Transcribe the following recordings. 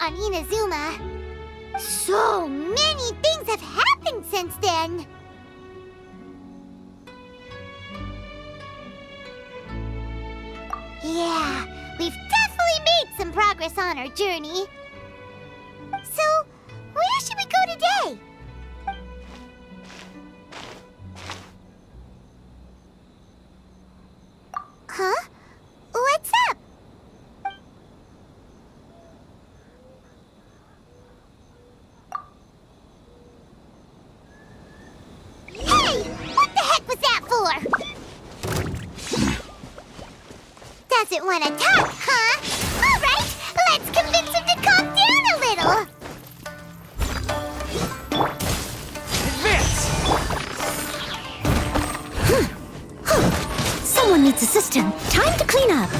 on Inazuma. So many things have happened since then. Yeah, we've definitely made some progress on our journey. So, where should we go today? Huh? What's up? Hey! What the heck was that for? Doesn't want to talk, huh? All right, let's convince him to calm down a little. Advance! Someone needs a system. Time to clean up.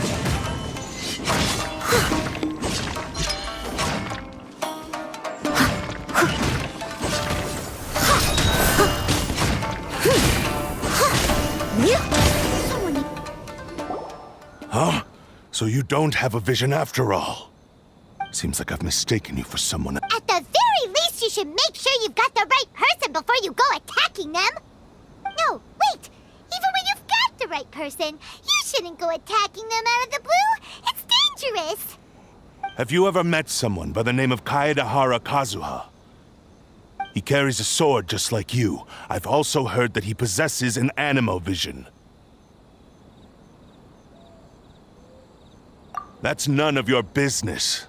Huh? So you don't have a vision after all? Seems like I've mistaken you for someone. At the very least, you should make sure you've got the right person before you go attacking them. No, wait. Even when you've got the right person, you shouldn't go attacking them out of the blue. It's dangerous. Have you ever met someone by the name of Kazuha? He carries a sword just like you. I've also heard that he possesses an animo vision. That's none of your business.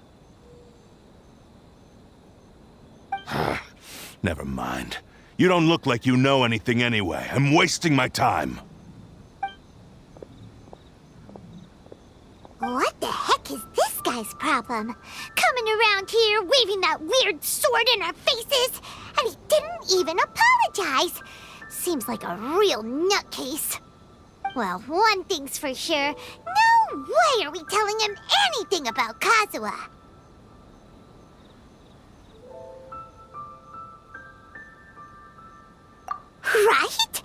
Never mind. You don't look like you know anything anyway. I'm wasting my time. What the heck is this guy's problem? Coming around here, waving that weird sword in our faces, and he didn't even apologize. Seems like a real nutcase. Well, one thing's for sure. No way are we telling him anything about Kazuha. Right?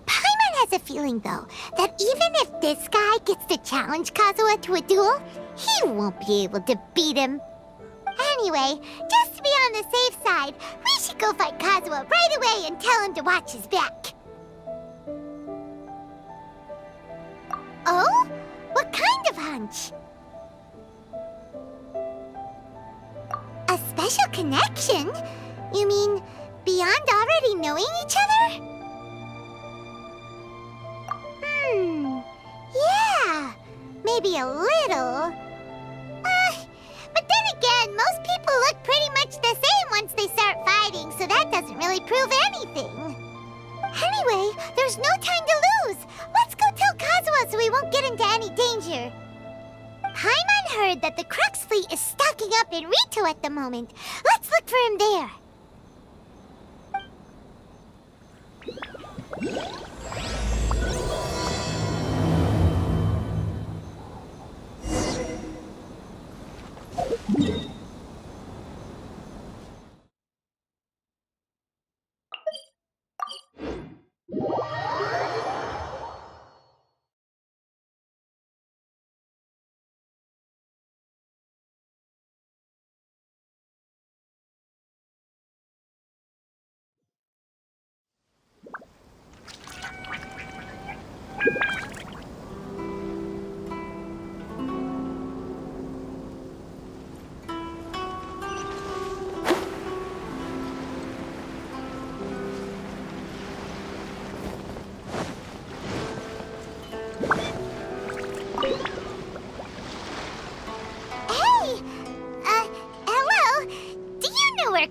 Paimon has a feeling, though, that even if this guy gets to challenge Kazuha to a duel, he won't be able to beat him. Anyway, just to be on the safe side, we should go fight Kazuha right away and tell him to watch his back. Oh? What kind of hunch? A special connection? You mean beyond already knowing each other? Yeah, maybe a little. But then again, most people look pretty much the same once they start fighting, so that doesn't really prove anything. Anyway, there's no time to lose. Let's go tell Kazuha so we won't get into any danger. Paimon heard that the Crux fleet is stocking up in Rito at the moment. Let's look for him there.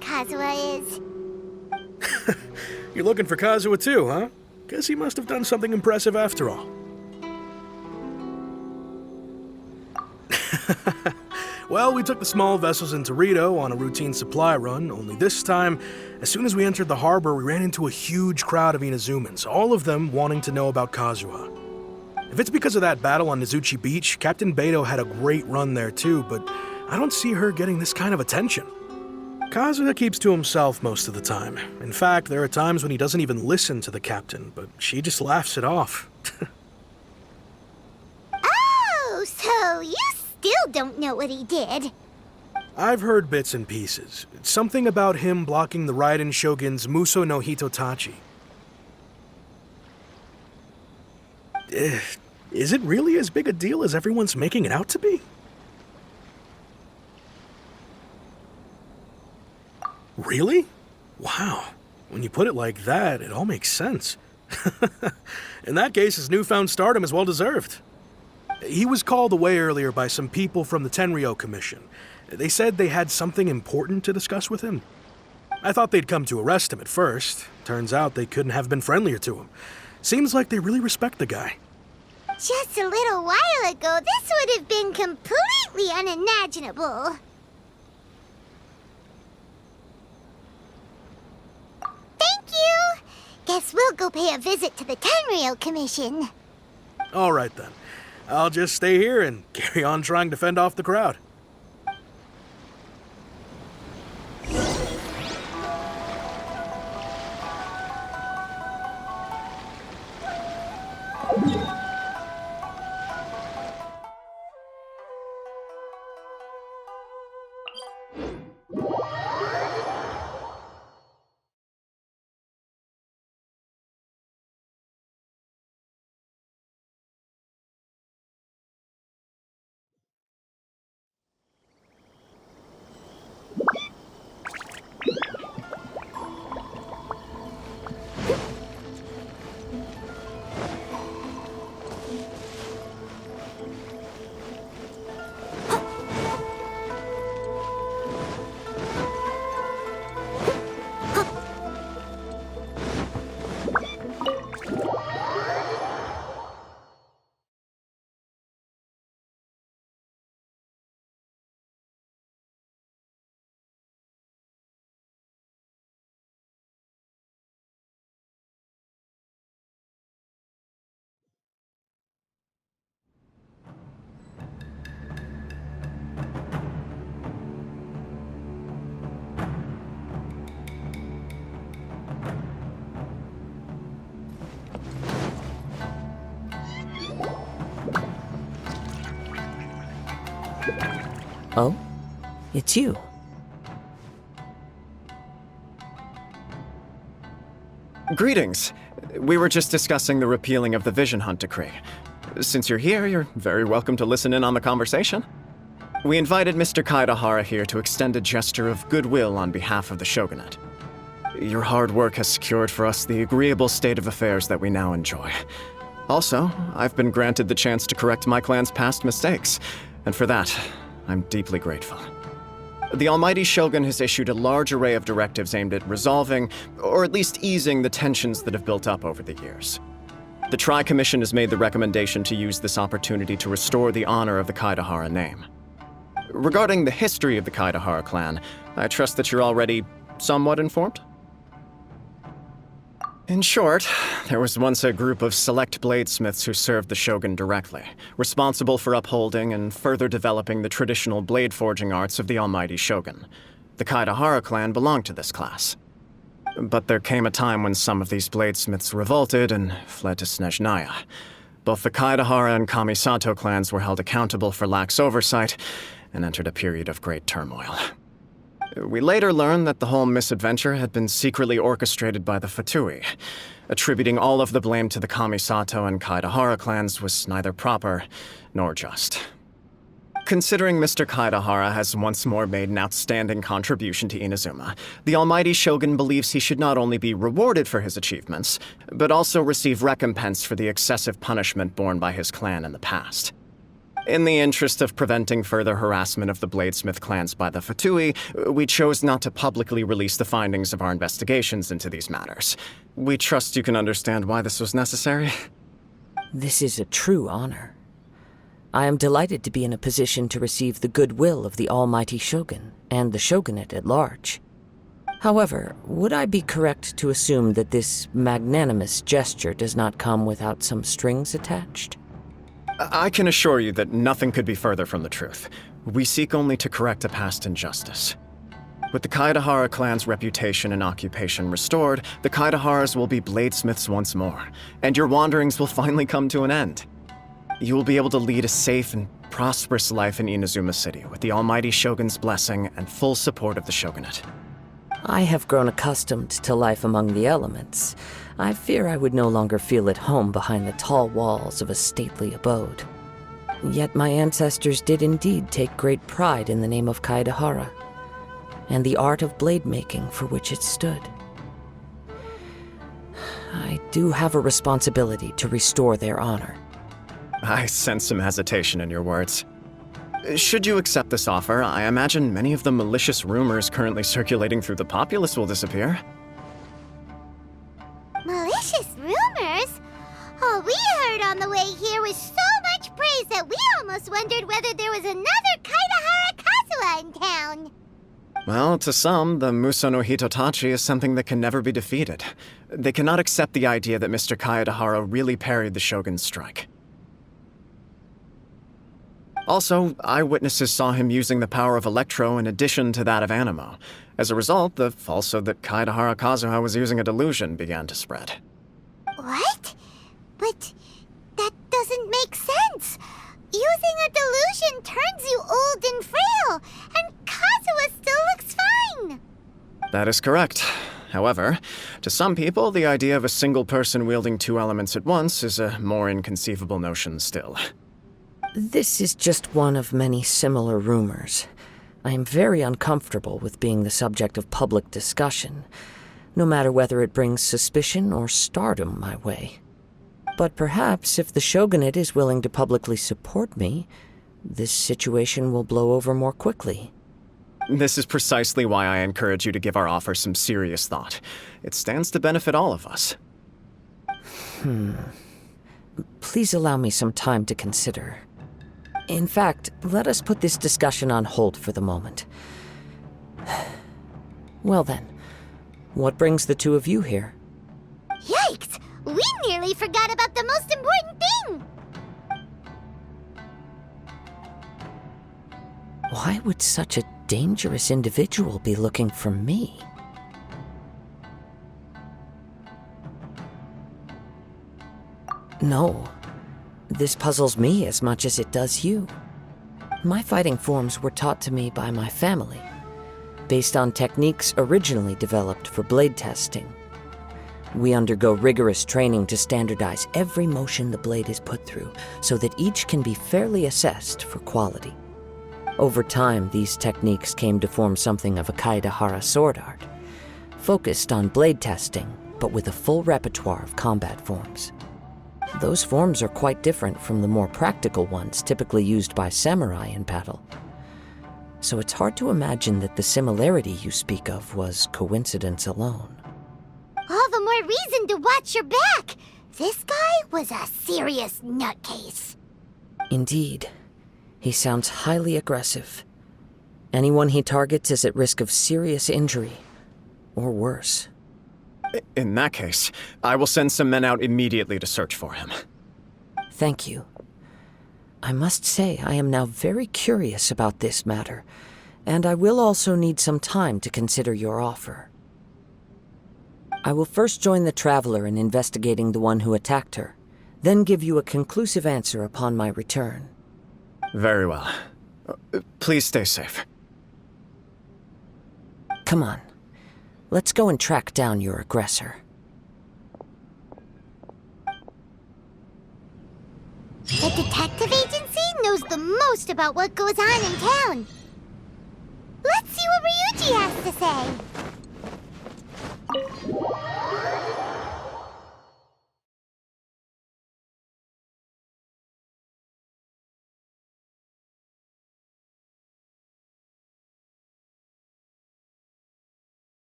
Kazuha is. You're looking for Kazuha too, huh? Guess he must have done something impressive after all. Well, we took the small vessels into Rito on a routine supply run, only this time, as soon as we entered the harbor, we ran into a huge crowd of Inazumans, all of them wanting to know about Kazuha. If it's because of that battle on Nizuchi Beach, Captain Beto had a great run there too, but I don't see her getting this kind of attention. Kazuha keeps to himself most of the time. In fact, there are times when he doesn't even listen to the captain, but she just laughs it off. Oh, so you still don't know what he did? I've heard bits and pieces. Something about him blocking the Raiden Shogun's Muso no Hitotachi. Is it really as big a deal as everyone's making it out to be? Really? Wow. When you put it like that, it all makes sense. In that case, his newfound stardom is well deserved. He was called away earlier by some people from the Tenryou Commission. They said they had something important to discuss with him. I thought they'd come to arrest him at first. Turns out they couldn't have been friendlier to him. Seems like they really respect the guy. Just a little while ago, this would have been completely unimaginable. Thank you! Guess we'll go pay a visit to the Tenryou Commission. All right then. I'll just stay here and carry on trying to fend off the crowd. Oh? It's you. Greetings. We were just discussing the repealing of the Vision Hunt Decree. Since you're here, you're very welcome to listen in on the conversation. We invited Mr. Kaidahara here to extend a gesture of goodwill on behalf of the Shogunate. Your hard work has secured for us the agreeable state of affairs that we now enjoy. Also, I've been granted the chance to correct my clan's past mistakes, and for that, I'm deeply grateful. The Almighty Shogun has issued a large array of directives aimed at resolving, or at least easing, the tensions that have built up over the years. The Tri-Commission has made the recommendation to use this opportunity to restore the honor of the Kaidahara name. Regarding the history of the Kaidahara clan, I trust that you're already somewhat informed? In short, there was once a group of select bladesmiths who served the Shogun directly, responsible for upholding and further developing the traditional blade forging arts of the Almighty Shogun. The Kaidahara clan belonged to this class. But there came a time when some of these bladesmiths revolted and fled to Snezhnaya. Both the Kaidahara and Kamisato clans were held accountable for lax oversight and entered a period of great turmoil. We later learned that the whole misadventure had been secretly orchestrated by the Fatui. Attributing all of the blame to the Kamisato and Kaidahara clans was neither proper nor just. Considering Mr. Kaidahara has once more made an outstanding contribution to Inazuma, the Almighty Shogun believes he should not only be rewarded for his achievements, but also receive recompense for the excessive punishment borne by his clan in the past. In the interest of preventing further harassment of the bladesmith clans by the Fatui, we chose not to publicly release the findings of our investigations into these matters. We trust you can understand why this was necessary. This is a true honor. I am delighted to be in a position to receive the goodwill of the Almighty Shogun and the Shogunate at large. However, would I be correct to assume that this magnanimous gesture does not come without some strings attached? I can assure you that nothing could be further from the truth. We seek only to correct a past injustice. With the Kaidahara clan's reputation and occupation restored, the Kaidaharas will be bladesmiths once more, and your wanderings will finally come to an end. You will be able to lead a safe and prosperous life in Inazuma City with the almighty Shogun's blessing and full support of the Shogunate. I have grown accustomed to life among the elements. I fear I would no longer feel at home behind the tall walls of a stately abode. Yet my ancestors did indeed take great pride in the name of Kaedahara, and the art of blade making for which it stood. I do have a responsibility to restore their honor. I sense some hesitation in your words. Should you accept this offer, I imagine many of the malicious rumors currently circulating through the populace will disappear. Malicious rumors? All we heard on the way here was so much praise that we almost wondered whether there was another Kaedahara Kazuha in town. Well, to some, the Muso no Hitotachi is something that can never be defeated. They cannot accept the idea that Mr. Kaedahara really parried the Shogun's strike. Also, eyewitnesses saw him using the power of Electro in addition to that of Animo. As a result, the falsehood that Kaedahara Kazuha was using a delusion began to spread. What? But that doesn't make sense. Using a delusion turns you old and frail, and Kazuha still looks fine. That is correct. However, to some people, the idea of a single person wielding two elements at once is a more inconceivable notion still. This is just one of many similar rumors. I am very uncomfortable with being the subject of public discussion, no matter whether it brings suspicion or stardom my way. But perhaps if the Shogunate is willing to publicly support me, this situation will blow over more quickly. This is precisely why I encourage you to give our offer some serious thought. It stands to benefit all of us. Please allow me some time to consider. In fact, let us put this discussion on hold for the moment. Well then, what brings the two of you here? Yikes! We nearly forgot about the most important thing! Why would such a dangerous individual be looking for me? No. This puzzles me as much as it does you. My fighting forms were taught to me by my family, based on techniques originally developed for blade testing. We undergo rigorous training to standardize every motion the blade is put through, so that each can be fairly assessed for quality. Over time, these techniques came to form something of a Kaedahara sword art, focused on blade testing, but with a full repertoire of combat forms. Those forms are quite different from the more practical ones typically used by samurai in battle. So it's hard to imagine that the similarity you speak of was coincidence alone. All the more reason to watch your back! This guy was a serious nutcase. Indeed. He sounds highly aggressive. Anyone he targets is at risk of serious injury, or worse. In that case, I will send some men out immediately to search for him. Thank you. I must say I am now very curious about this matter, and I will also need some time to consider your offer. I will first join the Traveler in investigating the one who attacked her, then give you a conclusive answer upon my return. Very well. Please stay safe. Come on. Let's go and track down your aggressor. The detective agency knows the most about what goes on in town. Let's see what Ryuji has to say.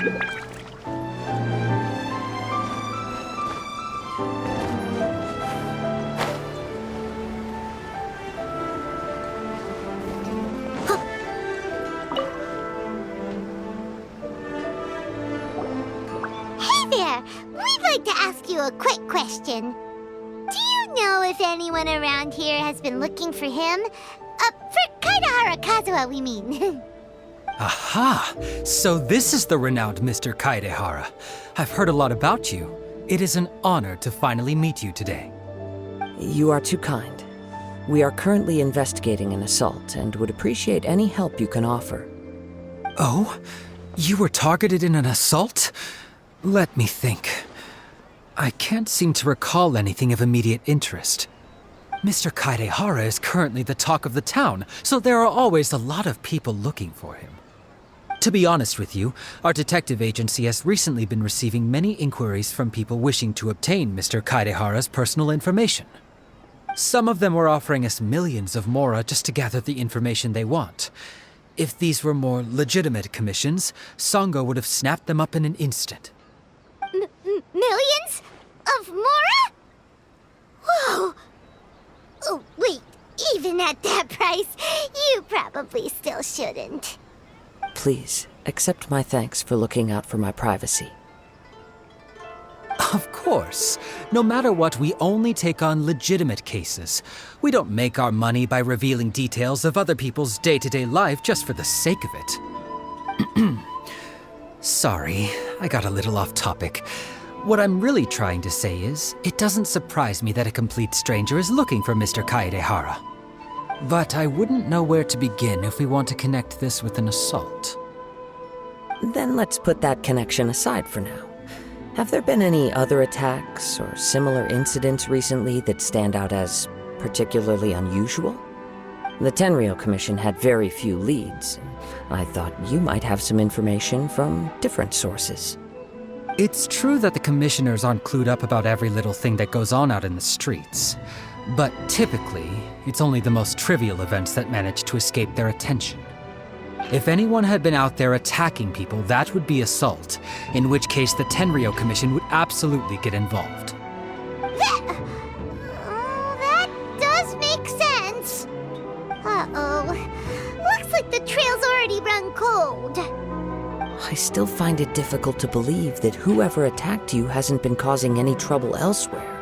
Hey there! We'd like to ask you a quick question. Do you know if anyone around here has been looking for him? For Kaidahara Kazuha, we mean. Aha! So this is the renowned Mr. Kaidehara. I've heard a lot about you. It is an honor to finally meet you today. You are too kind. We are currently investigating an assault and would appreciate any help you can offer. Oh? You were targeted in an assault? Let me think. I can't seem to recall anything of immediate interest. Mr. Kaidehara is currently the talk of the town, so there are always a lot of people looking for him. To be honest with you, our detective agency has recently been receiving many inquiries from people wishing to obtain Mr. Kaidehara's personal information. Some of them were offering us millions of mora just to gather the information they want. If these were more legitimate commissions, Sango would have snapped them up in an instant. Millions? Of mora? Whoa! Oh, wait, even at that price, you probably still shouldn't. Please, accept my thanks for looking out for my privacy. Of course. No matter what, we only take on legitimate cases. We don't make our money by revealing details of other people's day-to-day life just for the sake of it. Sorry, I got a little off topic. What I'm really trying to say is, it doesn't surprise me that a complete stranger is looking for Mr. Kaidehara. But I wouldn't know where to begin if we want to connect this with an assault. Then let's put that connection aside for now. Have there been any other attacks or similar incidents recently that stand out as particularly unusual? The Tenryou Commission had very few leads. I thought you might have some information from different sources. It's true that the commissioners aren't clued up about every little thing that goes on out in the streets. But typically, it's only the most trivial events that manage to escape their attention. If anyone had been out there attacking people, that would be assault, in which case the Tenryou Commission would absolutely get involved. That does make sense. Uh-oh. Looks like the trail's already run cold. I still find it difficult to believe that whoever attacked you hasn't been causing any trouble elsewhere.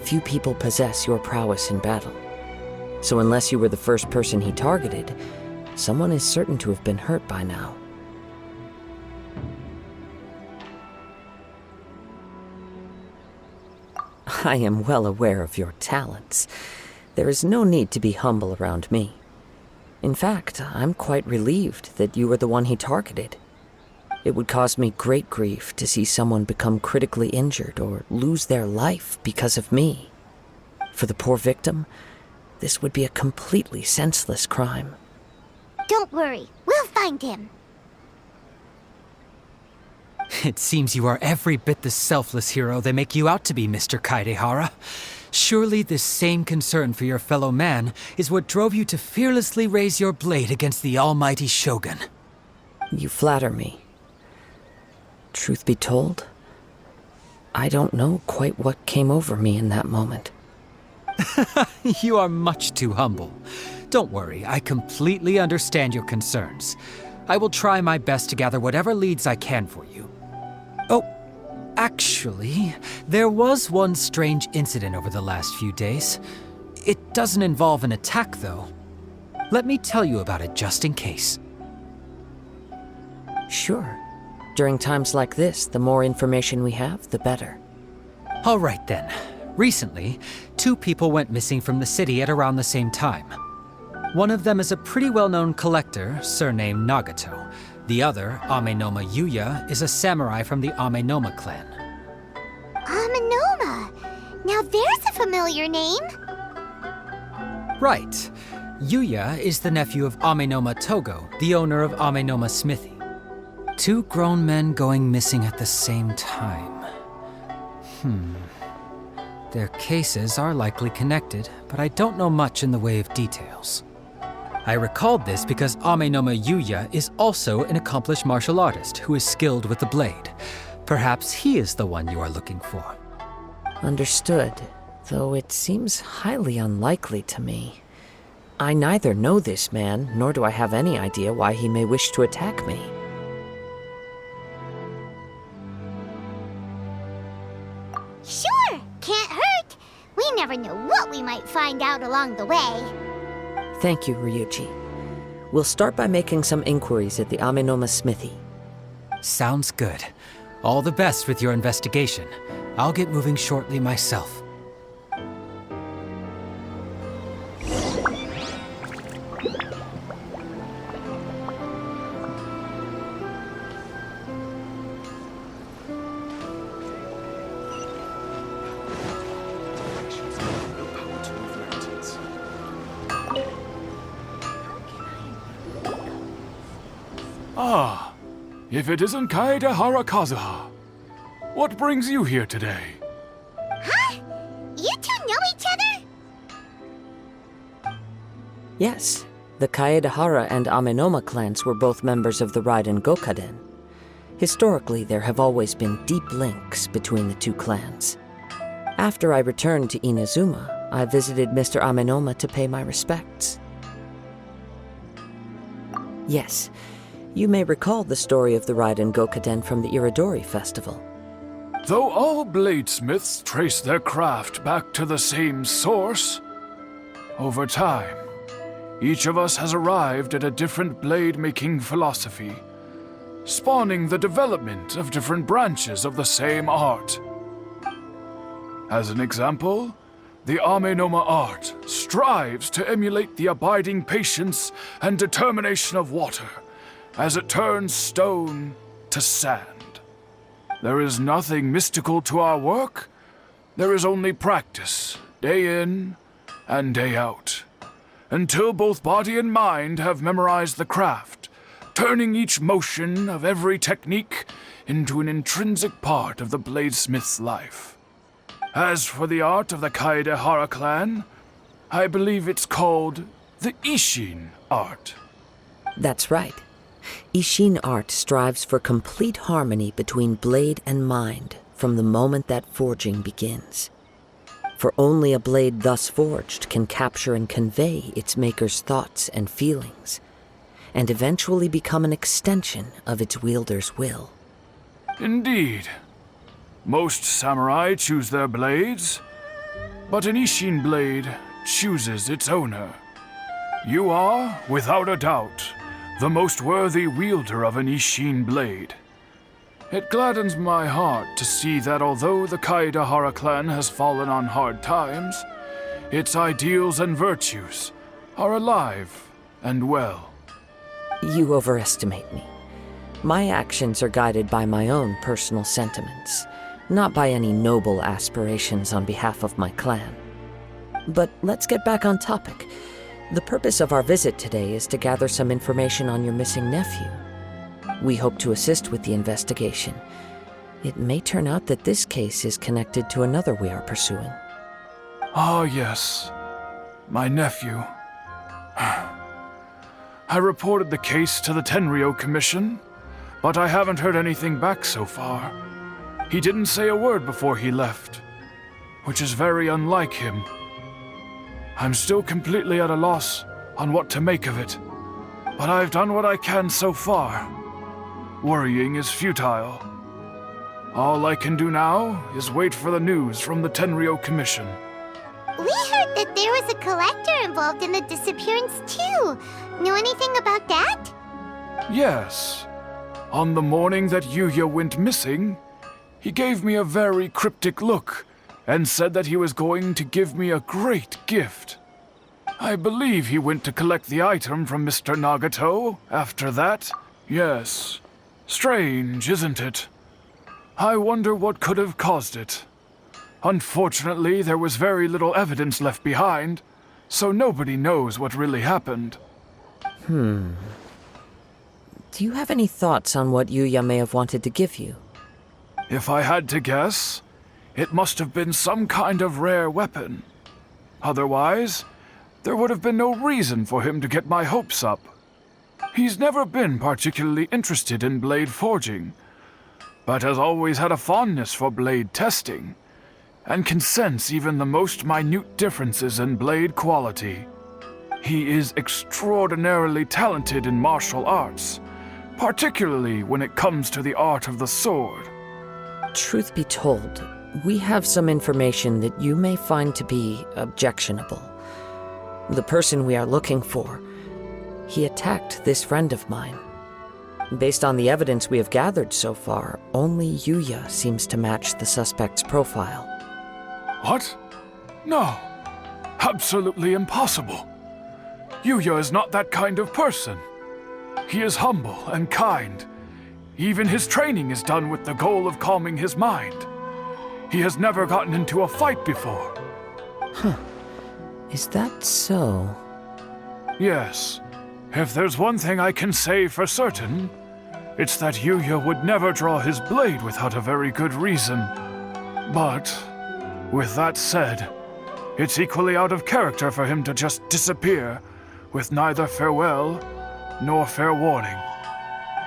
Few people possess your prowess in battle. So unless you were the first person he targeted, someone is certain to have been hurt by now. I am well aware of your talents. There is no need to be humble around me. In fact, I'm quite relieved that you were the one he targeted. It would cause me great grief to see someone become critically injured or lose their life because of me. For the poor victim, this would be a completely senseless crime. Don't worry, we'll find him. It seems you are every bit the selfless hero they make you out to be, Mr. Kaidehara. Surely this same concern for your fellow man is what drove you to fearlessly raise your blade against the almighty Shogun. You flatter me. Truth be told, I don't know quite what came over me in that moment. You are much too humble. Don't worry, I completely understand your concerns. I will try my best to gather whatever leads I can for you. Oh, actually, there was one strange incident over the last few days. It doesn't involve an attack, though. Let me tell you about it just in case. Sure. During times like this, the more information we have, the better. All right then. Recently, 2 people went missing from the city at around the same time. One of them is a pretty well-known collector, surnamed Nagato. The other, Amenoma Yuya, is a samurai from the Amenoma clan. Amenoma! Now there's a familiar name. Right. Yuya is the nephew of Amenoma Togo, the owner of Amenoma Smithy. 2 grown men going missing at the same time. Their cases are likely connected, but I don't know much in the way of details. I recalled this because Amenoma Yuya is also an accomplished martial artist who is skilled with the blade. Perhaps he is the one you are looking for. Understood, though it seems highly unlikely to me. I neither know this man, nor do I have any idea why he may wish to attack me. Sure, can't hurt. We never know what we might find out along the way. Thank you, Ryuji. We'll start by making some inquiries at the Amenoma smithy. Sounds good. All the best with your investigation. I'll get moving shortly myself. Ah, if it isn't Kaedehara Kazuha. What brings you here today? Huh? You two know each other? Yes, the Kaedehara and Amenoma clans were both members of the Raiden Gokaden. Historically, there have always been deep links between the two clans. After I returned to Inazuma, I visited Mr. Amenoma to pay my respects. Yes, you may recall the story of the Raiden Gokaden from the Iridori Festival. Though all bladesmiths trace their craft back to the same source, over time, each of us has arrived at a different blade-making philosophy, spawning the development of different branches of the same art. As an example, the Amenoma art strives to emulate the abiding patience and determination of water as it turns stone to sand. There is nothing mystical to our work. There is only practice, day in and day out, until both body and mind have memorized the craft, turning each motion of every technique into an intrinsic part of the bladesmith's life. As for the art of the Kaedehara clan, I believe it's called the Ishin art. That's right. Ishin art strives for complete harmony between blade and mind from the moment that forging begins. For only a blade thus forged can capture and convey its maker's thoughts and feelings, and eventually become an extension of its wielder's will. Indeed. Most samurai choose their blades, but an Ishin blade chooses its owner. You are, without a doubt, the most worthy wielder of an Ishin blade. It gladdens my heart to see that although the Kaedehara clan has fallen on hard times, its ideals and virtues are alive and well. You overestimate me. My actions are guided by my own personal sentiments, not by any noble aspirations on behalf of my clan. But let's get back on topic. The purpose of our visit today is to gather some information on your missing nephew. We hope to assist with the investigation. It may turn out that this case is connected to another we are pursuing. Ah, yes. My nephew. I reported the case to the Tenryo Commission, but I haven't heard anything back so far. He didn't say a word before he left, which is very unlike him. I'm still completely at a loss on what to make of it, but I've done what I can so far. Worrying is futile. All I can do now is wait for the news from the Tenryo Commission. We heard that there was a collector involved in the disappearance too. Know anything about that? Yes. On the morning that Yuya went missing, he gave me a very cryptic look and said that he was going to give me a great gift. I believe he went to collect the item from Mr. Nagato after that. Yes. Strange, isn't it? I wonder what could have caused it. Unfortunately, there was very little evidence left behind, so nobody knows what really happened. Do you have any thoughts on what Yuya may have wanted to give you? If I had to guess, it must have been some kind of rare weapon. Otherwise, there would have been no reason for him to get my hopes up. He's never been particularly interested in blade forging, but has always had a fondness for blade testing, and can sense even the most minute differences in blade quality. He is extraordinarily talented in martial arts, particularly when it comes to the art of the sword. Truth be told, we have some information that you may find to be objectionable. The person we are looking for, he attacked this friend of mine. Based on the evidence we have gathered so far, only Yuya seems to match the suspect's profile. What? No. Absolutely impossible. Yuya is not that kind of person. He is humble and kind. Even his training is done with the goal of calming his mind. He has never gotten into a fight before. Huh. Is that so? Yes. If there's one thing I can say for certain, it's that Yuya would never draw his blade without a very good reason. But, with that said, it's equally out of character for him to just disappear with neither farewell nor fair warning.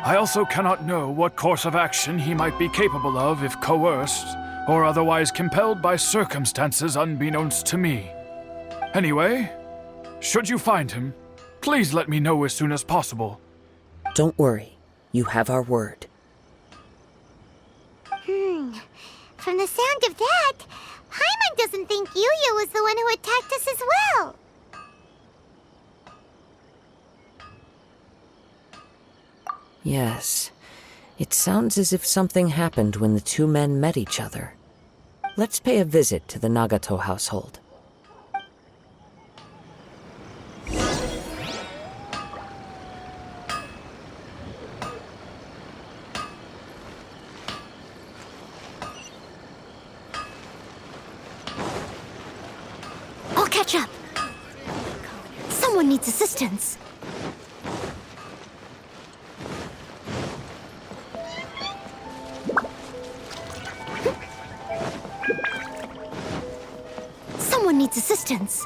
I also cannot know what course of action he might be capable of if coerced or otherwise compelled by circumstances unbeknownst to me. Anyway, should you find him, please let me know as soon as possible. Don't worry. You have our word. From the sound of that, Paimon doesn't think Yuya was the one who attacked us as well. Yes. It sounds as if something happened when the two men met each other. Let's pay a visit to the Nagato household. I'll catch up. Someone needs assistance. Someone needs assistance.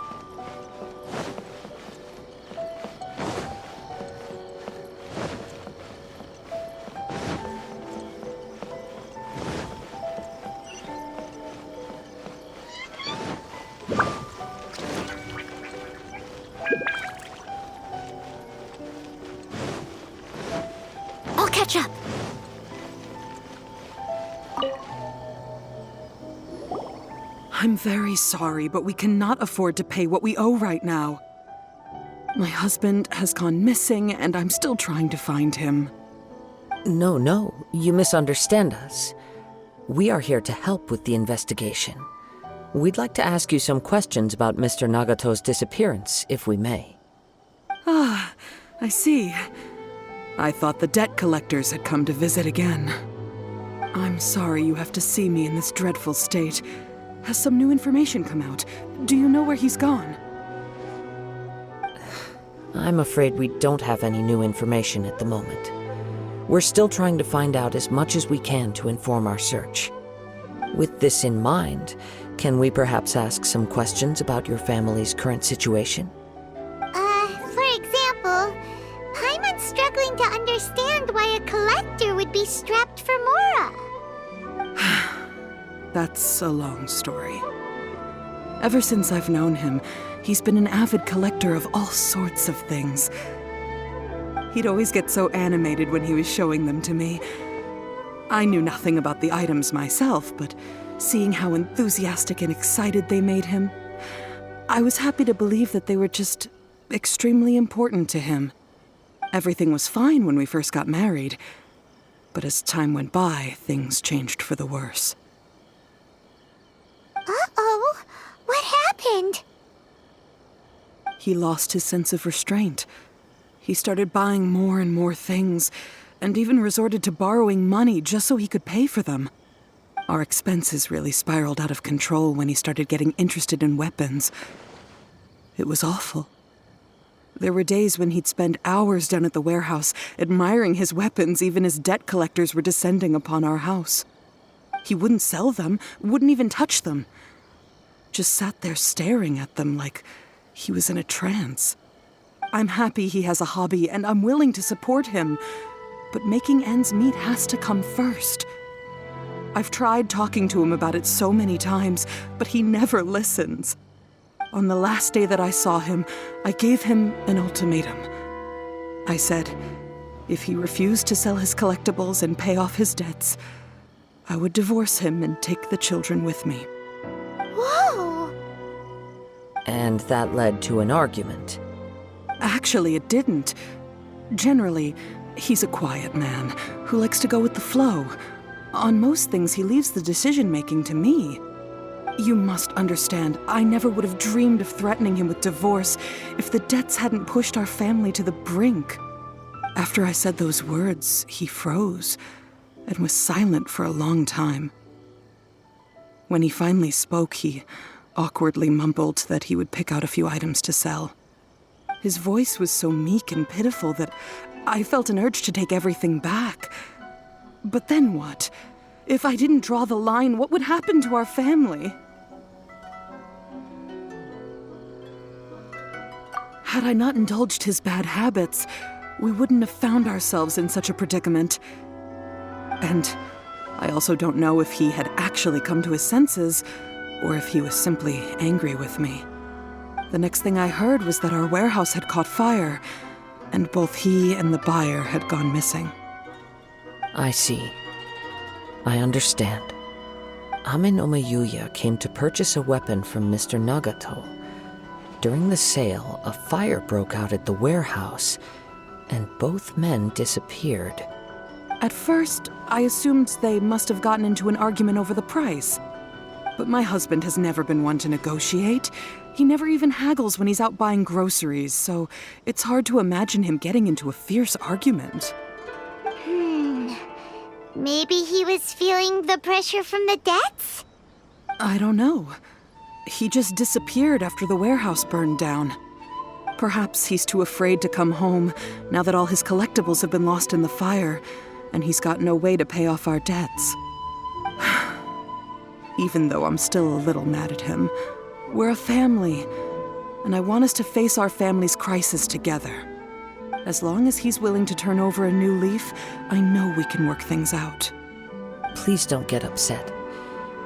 I'll catch up. I'm very sorry, but we cannot afford to pay what we owe right now. My husband has gone missing, and I'm still trying to find him. No, you misunderstand us. We are here to help with the investigation. We'd like to ask you some questions about Mr. Nagato's disappearance, if we may. Ah, I see. I thought the debt collectors had come to visit again. I'm sorry you have to see me in this dreadful state. Has some new information come out? Do you know where he's gone? I'm afraid we don't have any new information at the moment. We're still trying to find out as much as we can to inform our search. With this in mind, can we perhaps ask some questions about your family's current situation? For example, Paimon's struggling to understand why a collector would be strapped for Mora. That's a long story. Ever since I've known him, he's been an avid collector of all sorts of things. He'd always get so animated when he was showing them to me. I knew nothing about the items myself, but seeing how enthusiastic and excited they made him, I was happy to believe that they were just extremely important to him. Everything was fine when we first got married, but as time went by, things changed for the worse. Uh-oh, what happened? He lost his sense of restraint. He started buying more and more things, and even resorted to borrowing money just so he could pay for them. Our expenses really spiraled out of control when he started getting interested in weapons. It was awful. There were days when he'd spend hours down at the warehouse, admiring his weapons even as debt collectors were descending upon our house. He wouldn't sell them, wouldn't even touch them. Just sat there staring at them like he was in a trance. I'm happy he has a hobby, and I'm willing to support him. But making ends meet has to come first. I've tried talking to him about it so many times, but he never listens. On the last day that I saw him, I gave him an ultimatum. I said, if he refused to sell his collectibles and pay off his debts, I would divorce him and take the children with me. Whoa! And that led to an argument. Actually, it didn't. Generally, he's a quiet man who likes to go with the flow. On most things, he leaves the decision-making to me. You must understand, I never would have dreamed of threatening him with divorce if the debts hadn't pushed our family to the brink. After I said those words, he froze and was silent for a long time. When he finally spoke, he awkwardly mumbled that he would pick out a few items to sell. His voice was so meek and pitiful that I felt an urge to take everything back. But then what? If I didn't draw the line, what would happen to our family? Had I not indulged his bad habits, we wouldn't have found ourselves in such a predicament. And I also don't know if he had actually come to his senses, or if he was simply angry with me. The next thing I heard was that our warehouse had caught fire, and both he and the buyer had gone missing. I see. I understand. Ame no Mayuya came to purchase a weapon from Mr. Nagato. During the sale, a fire broke out at the warehouse, and both men disappeared. At first, I assumed they must have gotten into an argument over the price. But my husband has never been one to negotiate. He never even haggles when he's out buying groceries, so it's hard to imagine him getting into a fierce argument. Maybe he was feeling the pressure from the debts? I don't know. He just disappeared after the warehouse burned down. Perhaps he's too afraid to come home now that all his collectibles have been lost in the fire, and he's got no way to pay off our debts. Even though I'm still a little mad at him, we're a family, and I want us to face our family's crisis together. As long as he's willing to turn over a new leaf, I know we can work things out. Please don't get upset.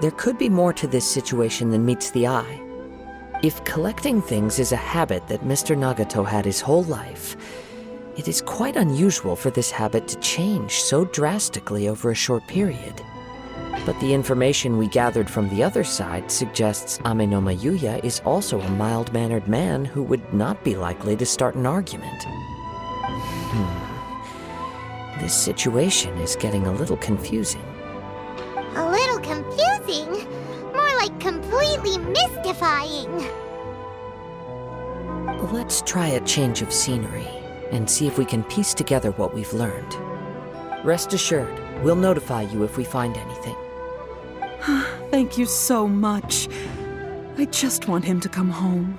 There could be more to this situation than meets the eye. If collecting things is a habit that Mr. Nagato had his whole life, it is quite unusual for this habit to change so drastically over a short period. But the information we gathered from the other side suggests Ame no Mayuya is also a mild-mannered man who would not be likely to start an argument. This situation is getting a little confusing. A little confusing? More like completely mystifying. Let's try a change of scenery and see if we can piece together what we've learned. Rest assured, we'll notify you if we find anything. Thank you so much. I just want him to come home.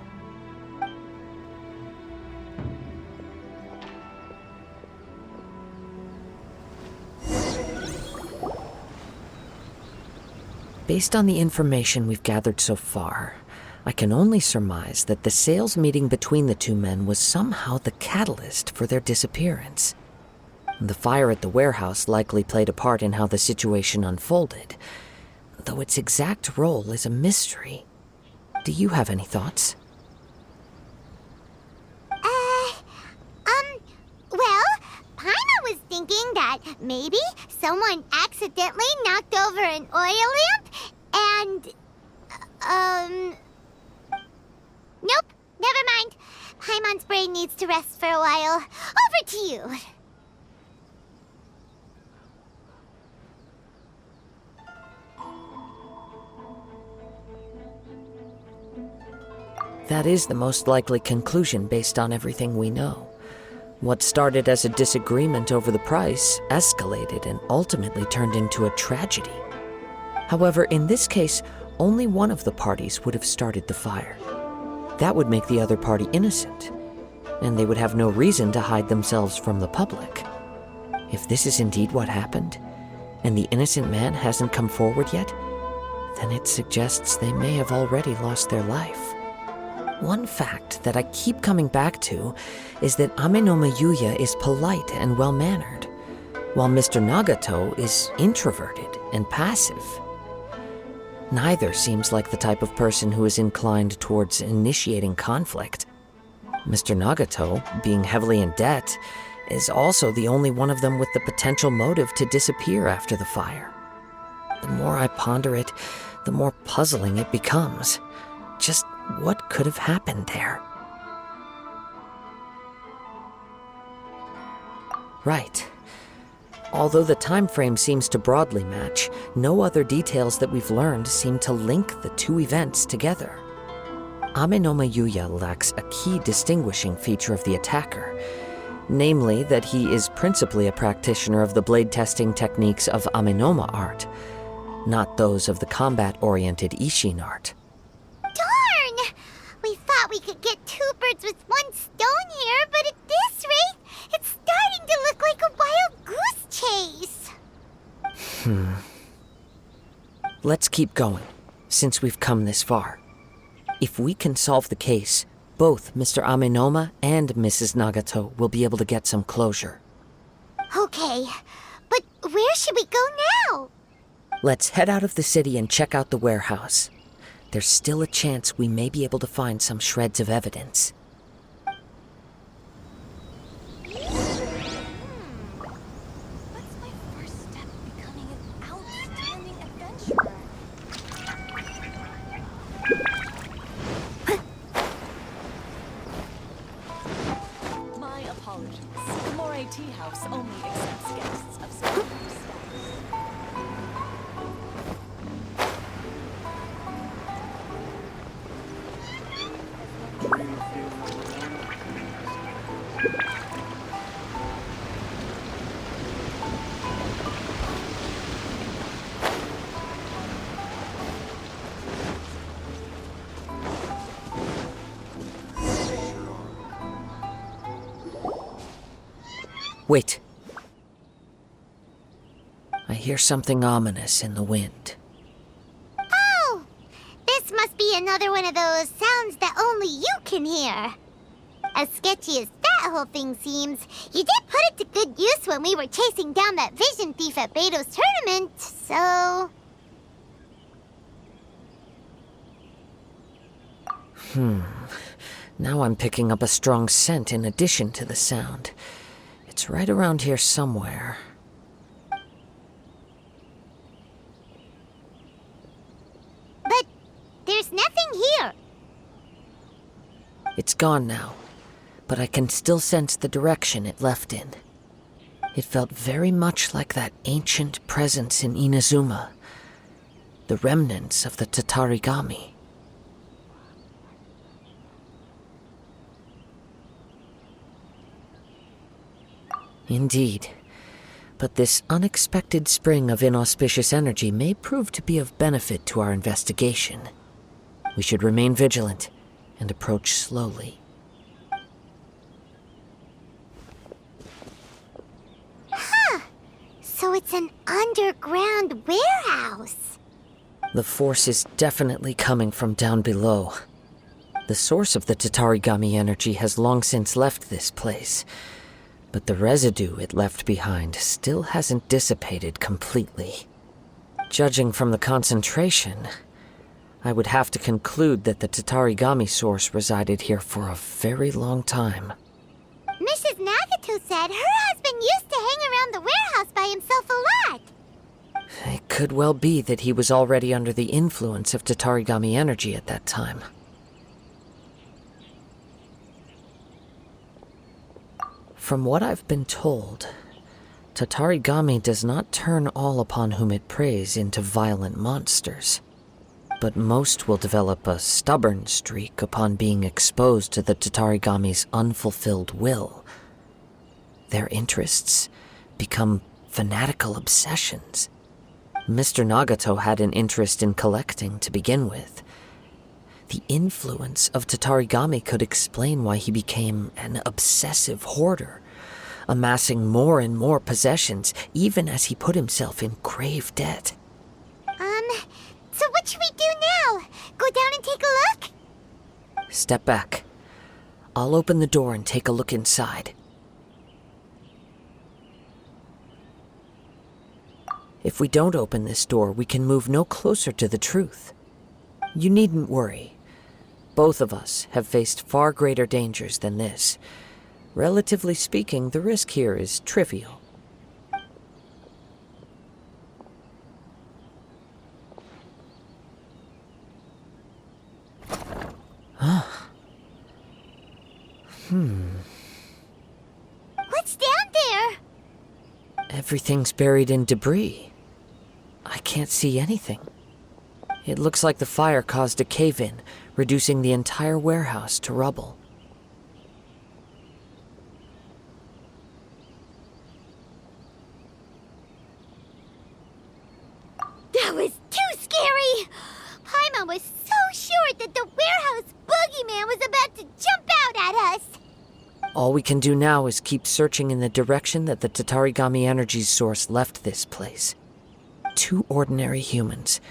Based on the information we've gathered so far, I can only surmise that the sales meeting between the two men was somehow the catalyst for their disappearance. The fire at the warehouse likely played a part in how the situation unfolded, though its exact role is a mystery. Do you have any thoughts? Well, Paimon was thinking that maybe someone accidentally knocked over an oil lamp and, nope, never mind. Paimon's brain needs to rest for a while. Over to you. That is the most likely conclusion based on everything we know. What started as a disagreement over the price escalated and ultimately turned into a tragedy. However, in this case, only one of the parties would have started the fire. That would make the other party innocent, and they would have no reason to hide themselves from the public. If this is indeed what happened, and the innocent man hasn't come forward yet, then it suggests they may have already lost their life. One fact that I keep coming back to is that Amenoma Yuya is polite and well-mannered, while Mr. Nagato is introverted and passive. Neither seems like the type of person who is inclined towards initiating conflict. Mr. Nagato, being heavily in debt, is also the only one of them with the potential motive to disappear after the fire. The more I ponder it, the more puzzling it becomes. Just what could have happened there? Right. Although the time frame seems to broadly match, no other details that we've learned seem to link the two events together. Amenoma Yuya lacks a key distinguishing feature of the attacker, namely that he is principally a practitioner of the blade testing techniques of Amenoma art, not those of the combat-oriented Ishin art. Darn! We thought we could get two birds with one stone here, but at this rate, it's starting to look like a wild goose chase. Let's keep going, since we've come this far. If we can solve the case, both Mr. Amenoma and Mrs. Nagato will be able to get some closure. Okay, but where should we go now? Let's head out of the city and check out the warehouse. There's still a chance we may be able to find some shreds of evidence. What's my first step becoming an outstanding adventurer? My apologies. The Moray Tea House only accepts guests of superior status. Wait. I hear something ominous in the wind. Oh! This must be another one of those sounds that only you can hear. As sketchy as that whole thing seems, you did put it to good use when we were chasing down that vision thief at Beto's tournament, so... Now I'm picking up a strong scent in addition to the sound. It's right around here somewhere. But there's nothing here. It's gone now, but I can still sense the direction it left in. It felt very much like that ancient presence in Inazuma, the remnants of the Tatarigami. Indeed. But this unexpected spring of inauspicious energy may prove to be of benefit to our investigation. We should remain vigilant and approach slowly. So it's an underground warehouse. The force is definitely coming from down below. The source of the Tatarigami energy has long since left this place, but the residue it left behind still hasn't dissipated completely. Judging from the concentration, I would have to conclude that the Tatarigami source resided here for a very long time. Mrs. Nagato said her husband used to hang around the warehouse by himself a lot. It could well be that he was already under the influence of Tatarigami energy at that time. From what I've been told, Tatarigami does not turn all upon whom it preys into violent monsters, but most will develop a stubborn streak upon being exposed to the Tatarigami's unfulfilled will. Their interests become fanatical obsessions. Mr. Nagato had an interest in collecting to begin with. The influence of Tatarigami could explain why he became an obsessive hoarder, amassing more and more possessions, even as he put himself in grave debt. So what should we do now? Go down and take a look? Step back. I'll open the door and take a look inside. If we don't open this door, we can move no closer to the truth. You needn't worry. Both of us have faced far greater dangers than this. Relatively speaking, the risk here is trivial. What's down there? Everything's buried in debris. I can't see anything. It looks like the fire caused a cave-in, reducing the entire warehouse to rubble. That was too scary! Paimon was so sure that the warehouse boogeyman was about to jump out at us! All we can do now is keep searching in the direction that the Tatarigami energy source left this place. 2 ordinary humans,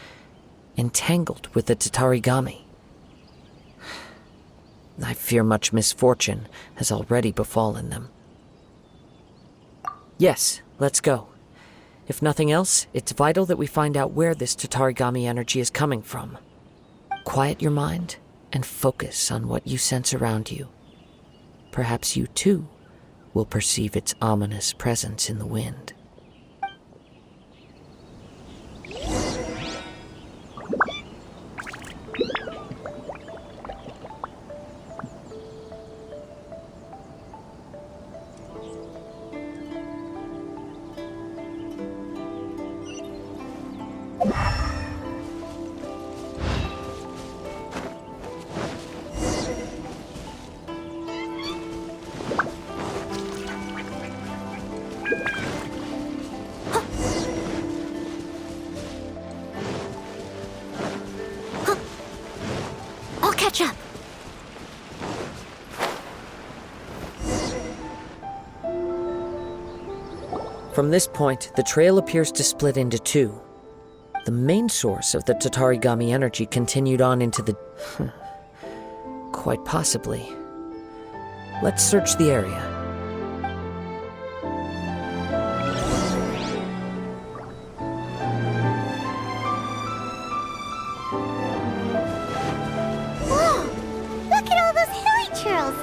entangled with the Tatarigami. I fear much misfortune has already befallen them. Yes, let's go. If nothing else, it's vital that we find out where this Tatarigami energy is coming from. Quiet your mind and focus on what you sense around you. Perhaps you too will perceive its ominous presence in the wind. I'll catch up. From this point, the trail appears to split into 2. The main source of the Tatarigami energy continued on into the... Quite possibly. Let's search the area. Whoa! Look at all those hilly churls!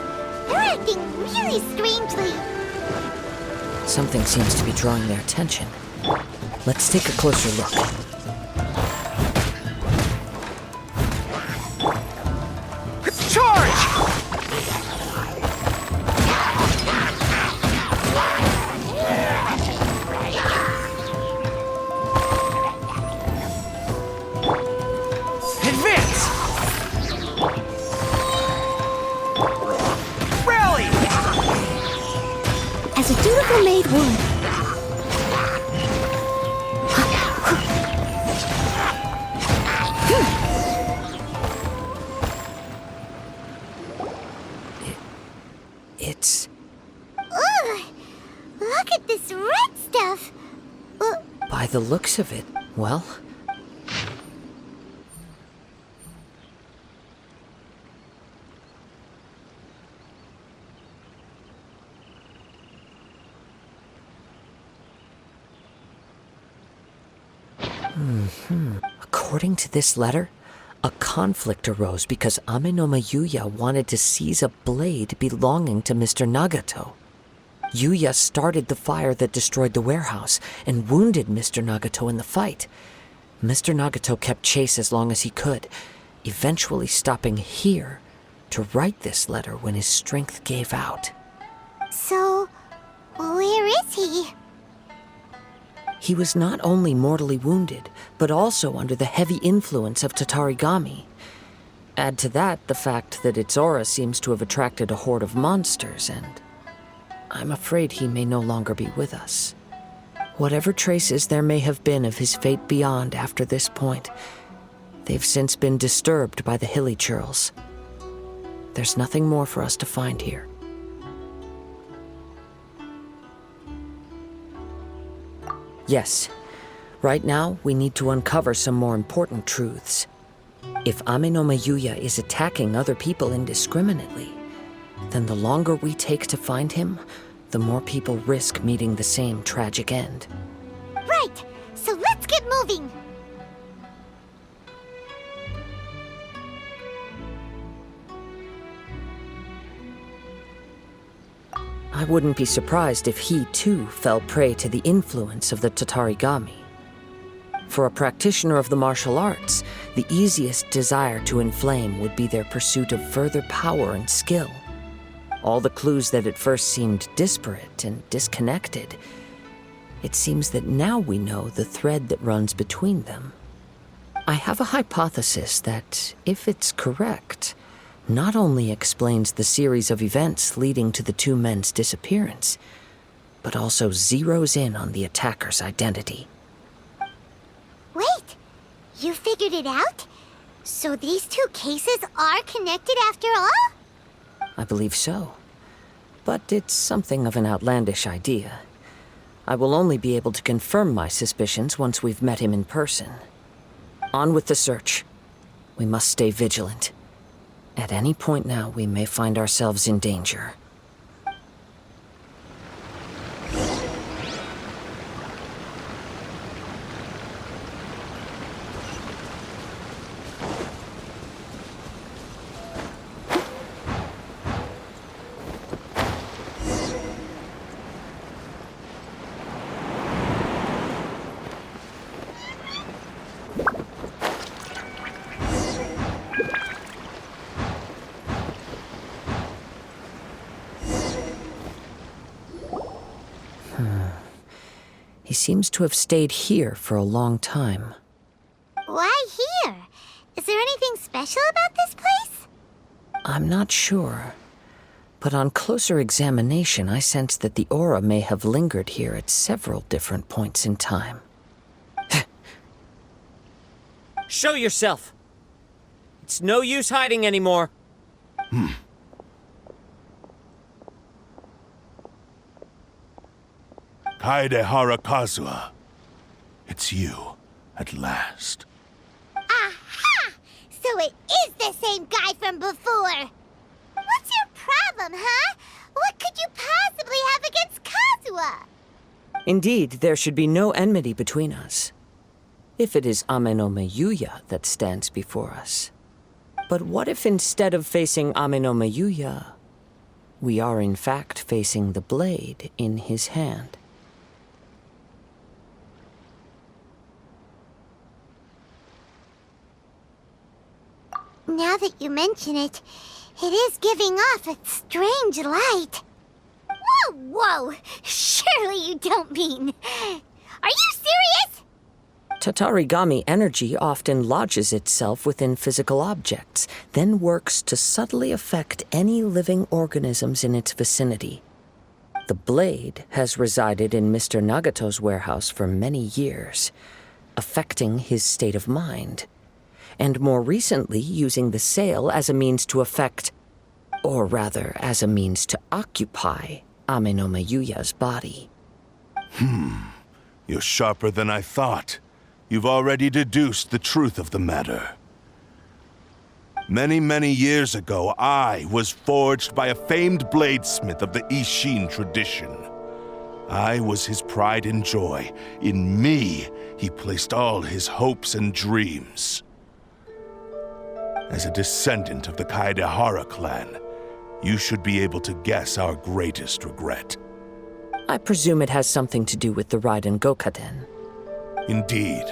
They're acting really strangely. Something seems to be drawing their attention. Let's take a closer look. As a dutiful maid would. It's... Ugh! Look at this red stuff! By the looks of it, well... According to this letter, a conflict arose because Amenoma Yuya wanted to seize a blade belonging to Mr. Nagato. Yuya started the fire that destroyed the warehouse and wounded Mr. Nagato in the fight. Mr. Nagato kept chase as long as he could, eventually stopping here to write this letter when his strength gave out. So, where is he? He was not only mortally wounded, but also under the heavy influence of Tatarigami. Add to that the fact that its aura seems to have attracted a horde of monsters, and I'm afraid he may no longer be with us. Whatever traces there may have been of his fate beyond after this point, they've since been disturbed by the hilly churls. There's nothing more for us to find here. Yes, right now we need to uncover some more important truths. If Ame no Mayuya is attacking other people indiscriminately, then the longer we take to find him, the more people risk meeting the same tragic end. Right, so let's get moving. I wouldn't be surprised if he too fell prey to the influence of the Tatarigami. For a practitioner of the martial arts, the easiest desire to inflame would be their pursuit of further power and skill. All the clues that at first seemed disparate and disconnected, it seems that now we know the thread that runs between them. I have a hypothesis that, if it's correct, not only explains the series of events leading to the two men's disappearance, but also zeroes in on the attacker's identity. Wait, you figured it out? So these two cases are connected after all? I believe so. But it's something of an outlandish idea. I will only be able to confirm my suspicions once we've met him in person. On with the search. We must stay vigilant. At any point now, we may find ourselves in danger. He seems to have stayed here for a long time. Why here? Is there anything special about this place? I'm not sure. But on closer examination, I sense that the aura may have lingered here at several different points in time. Show yourself! It's no use hiding anymore. Kaedehara Kazuha. It's you, at last. Aha! So it is the same guy from before! What's your problem, huh? What could you possibly have against Kazuha? Indeed, there should be no enmity between us. If it is Ame no Mayuya that stands before us. But what if instead of facing Ame no Mayuya, we are in fact facing the blade in his hand? Now that you mention it, it is giving off a strange light. Whoa, whoa! Surely you don't mean... Are you serious? Tatarigami energy often lodges itself within physical objects, then works to subtly affect any living organisms in its vicinity. The blade has resided in Mr. Nagato's warehouse for many years, affecting his state of mind, and more recently using the sale as a means to affect, or rather as a means to occupy, Ame no Mayuya's body. You're sharper than I thought. You've already deduced the truth of the matter. Many, many years ago, I was forged by a famed bladesmith of the Ishin tradition. I was his pride and joy. In me, he placed all his hopes and dreams. As a descendant of the Kaedehara clan, you should be able to guess our greatest regret. I presume it has something to do with the Raiden Gokaden. Indeed.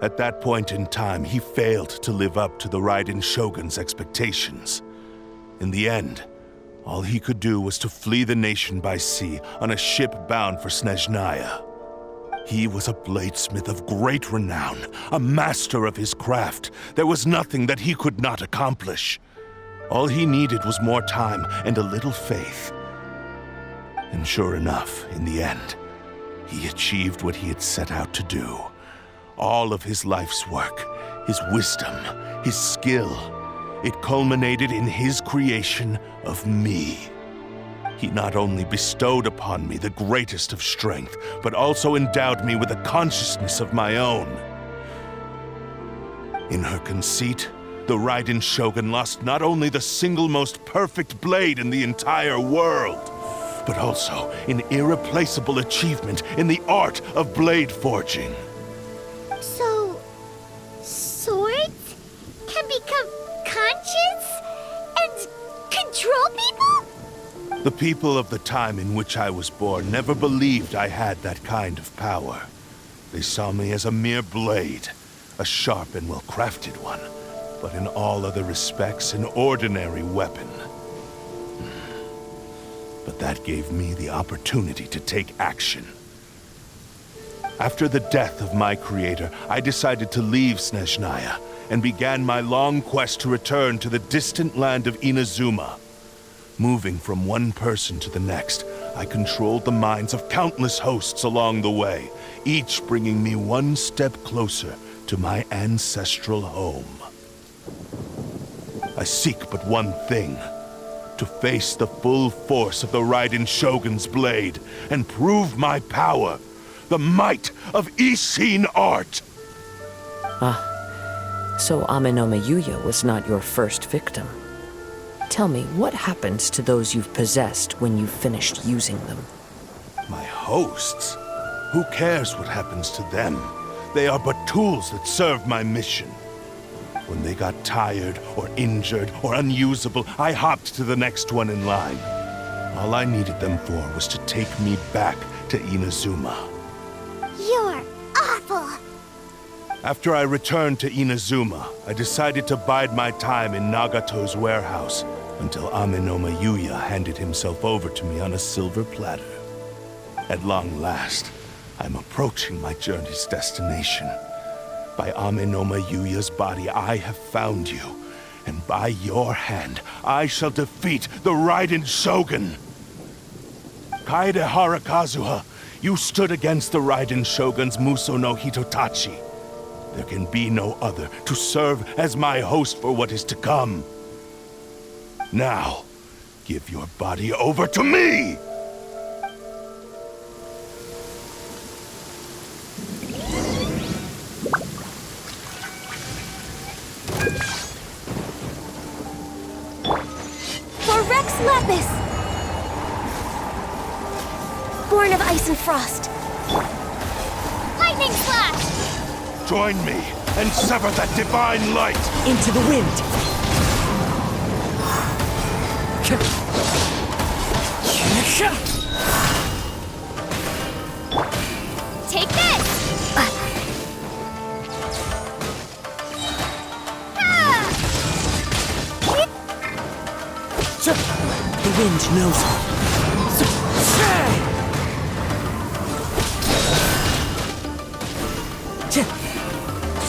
At that point in time, he failed to live up to the Raiden Shogun's expectations. In the end, all he could do was to flee the nation by sea on a ship bound for Snezhnaya. He was a bladesmith of great renown, a master of his craft. There was nothing that he could not accomplish. All he needed was more time and a little faith. And sure enough, in the end, he achieved what he had set out to do. All of his life's work, his wisdom, his skill, it culminated in his creation of me. He not only bestowed upon me the greatest of strength, but also endowed me with a consciousness of my own. In her conceit, the Raiden Shogun lost not only the single most perfect blade in the entire world, but also an irreplaceable achievement in the art of blade forging. So, swords can become conscious and control people? The people of the time in which I was born never believed I had that kind of power. They saw me as a mere blade, a sharp and well-crafted one, but in all other respects an ordinary weapon. But that gave me the opportunity to take action. After the death of my creator, I decided to leave Snezhnaya and began my long quest to return to the distant land of Inazuma. Moving from one person to the next, I controlled the minds of countless hosts along the way, each bringing me one step closer to my ancestral home. I seek but one thing: to face the full force of the Raiden Shogun's blade and prove my power, the might of Ishin art. So Amenoma Yuya was not your first victim. Tell me, what happens to those you've possessed when you've finished using them? My hosts? Who cares what happens to them? They are but tools that serve my mission. When they got tired, or injured, or unusable, I hopped to the next one in line. All I needed them for was to take me back to Inazuma. You're awful. After I returned to Inazuma, I decided to bide my time in Nagato's warehouse until Amenoma Yuya handed himself over to me on a silver platter. At long last, I'm approaching my journey's destination. By Amenoma Yuya's body, I have found you, and by your hand, I shall defeat the Raiden Shogun. Kaedehara Kazuha, you stood against the Raiden Shogun's Muso no Hitotachi. There can be no other to serve as my host for what is to come. Now, give your body over to me! For Rex Lepus! Born of ice and frost. Lightning slash! Join me and sever that divine light! Into the wind! Take this! The wind knows me.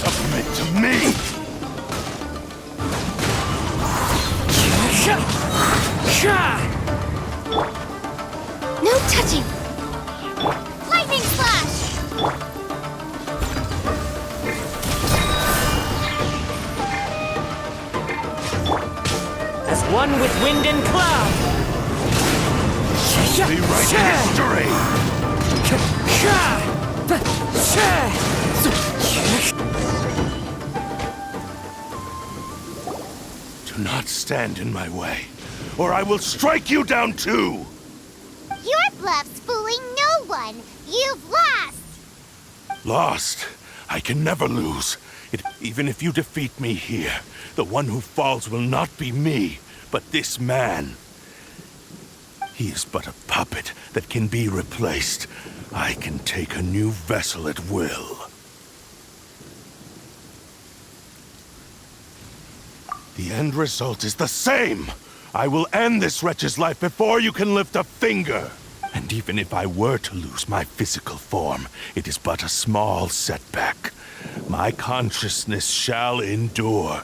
Submit to me! No touching! Lightning slash! As one with wind and cloud! Rewrite history! Do not stand in my way, or I will strike you down too! Your bluff's fooling no one! You've lost! Lost? I can never lose. Even if you defeat me here, the one who falls will not be me, but this man. He is but a puppet that can be replaced. I can take a new vessel at will. The end result is the same! I will end this wretch's life before you can lift a finger! And even if I were to lose my physical form, it is but a small setback. My consciousness shall endure.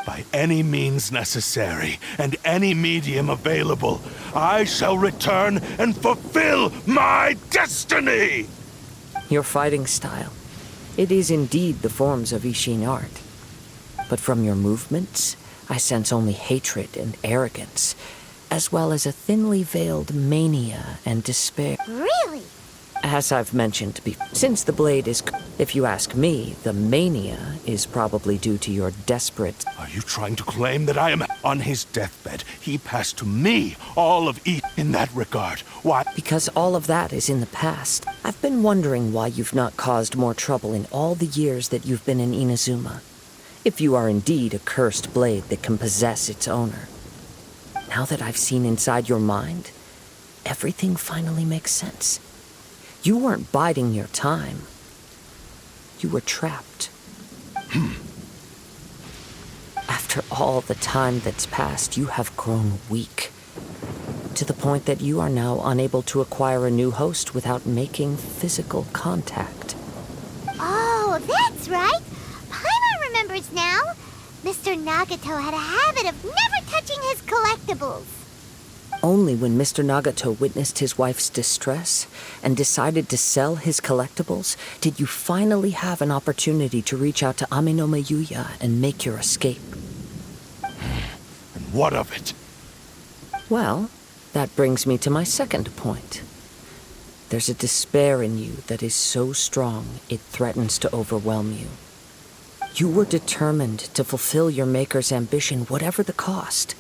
By any means necessary, and any medium available, I shall return and fulfill my destiny! Your fighting style. It is indeed the forms of Ishin art. But from your movements, I sense only hatred and arrogance, as well as a thinly veiled mania and despair. Really? As I've mentioned before, since the blade is, if you ask me, the mania is probably due to your desperate... Are you trying to claim that I am on his deathbed? He passed to me all of in that regard. Why? Because all of that is in the past. I've been wondering why you've not caused more trouble in all the years that you've been in Inazuma. If you are indeed a cursed blade that can possess its owner. Now that I've seen inside your mind, everything finally makes sense. You weren't biding your time. You were trapped. After all the time that's passed, you have grown weak. To the point that you are now unable to acquire a new host without making physical contact. Oh, that's right. Paimon remembers now. Mr. Nagato had a habit of never touching his collectibles. Only when Mr. Nagato witnessed his wife's distress and decided to sell his collectibles did you finally have an opportunity to reach out to Aminoma Yuya and make your escape. And what of it? Well, that brings me to my second point. There's a despair in you that is so strong it threatens to overwhelm you. You were determined to fulfill your maker's ambition, whatever the cost.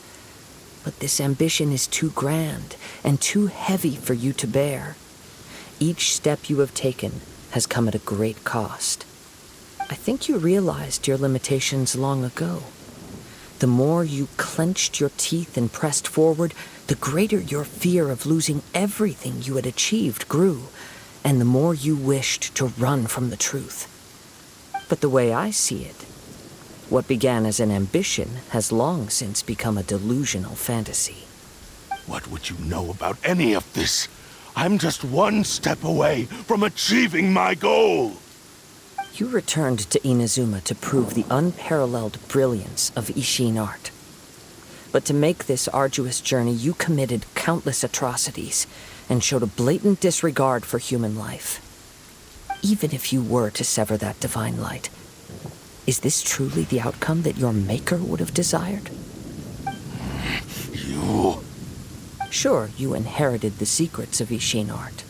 But this ambition is too grand and too heavy for you to bear. Each step you have taken has come at a great cost. I think you realized your limitations long ago. The more you clenched your teeth and pressed forward, the greater your fear of losing everything you had achieved grew, and the more you wished to run from the truth. But the way I see it, what began as an ambition has long since become a delusional fantasy. What would you know about any of this? I'm just one step away from achieving my goal! You returned to Inazuma to prove the unparalleled brilliance of Ishin art. But to make this arduous journey, you committed countless atrocities and showed a blatant disregard for human life. Even if you were to sever that divine light, is this truly the outcome that your maker would have desired? You... Sure, you inherited the secrets of Ishin art.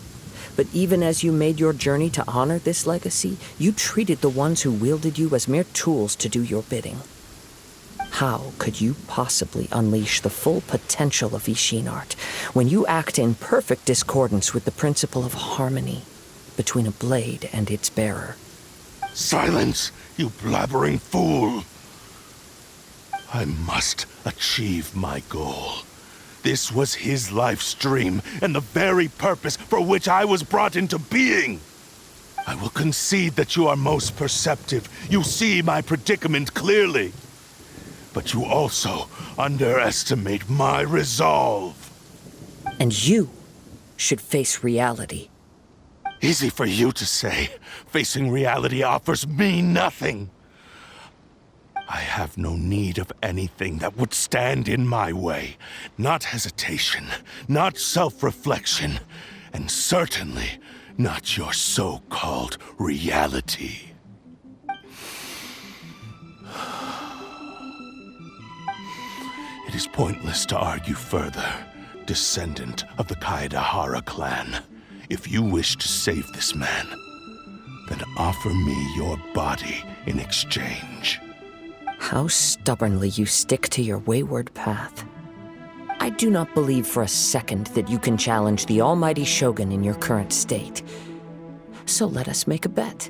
But even as you made your journey to honor this legacy, you treated the ones who wielded you as mere tools to do your bidding. How could you possibly unleash the full potential of Ishin art when you act in perfect discordance with the principle of harmony between a blade and its bearer? Silence, you blabbering fool! I must achieve my goal. This was his life's dream, and the very purpose for which I was brought into being. I will concede that you are most perceptive. You see my predicament clearly. But you also underestimate my resolve. And you should face reality. Easy for you to say. Facing reality offers me nothing. I have no need of anything that would stand in my way. Not hesitation, not self-reflection, and certainly not your so-called reality. It is pointless to argue further, descendant of the Kaedahara clan. If you wish to save this man, then offer me your body in exchange. How stubbornly you stick to your wayward path. I do not believe for a second that you can challenge the almighty Shogun in your current state. So let us make a bet,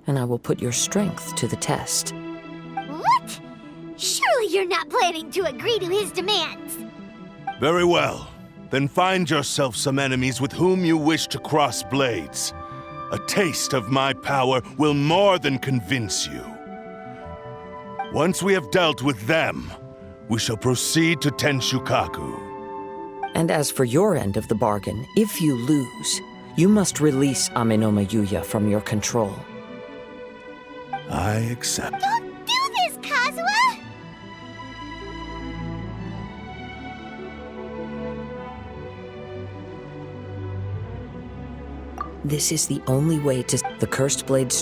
and I will put your strength to the test. What? Surely you're not planning to agree to his demands. Very well. Then find yourself some enemies with whom you wish to cross blades. A taste of my power will more than convince you. Once we have dealt with them, we shall proceed to Tenshukaku. And as for your end of the bargain, if you lose, you must release Aminoma Yuya from your control. I accept. Don't do this, Kazuha! This is the only way to... The Cursed Blade's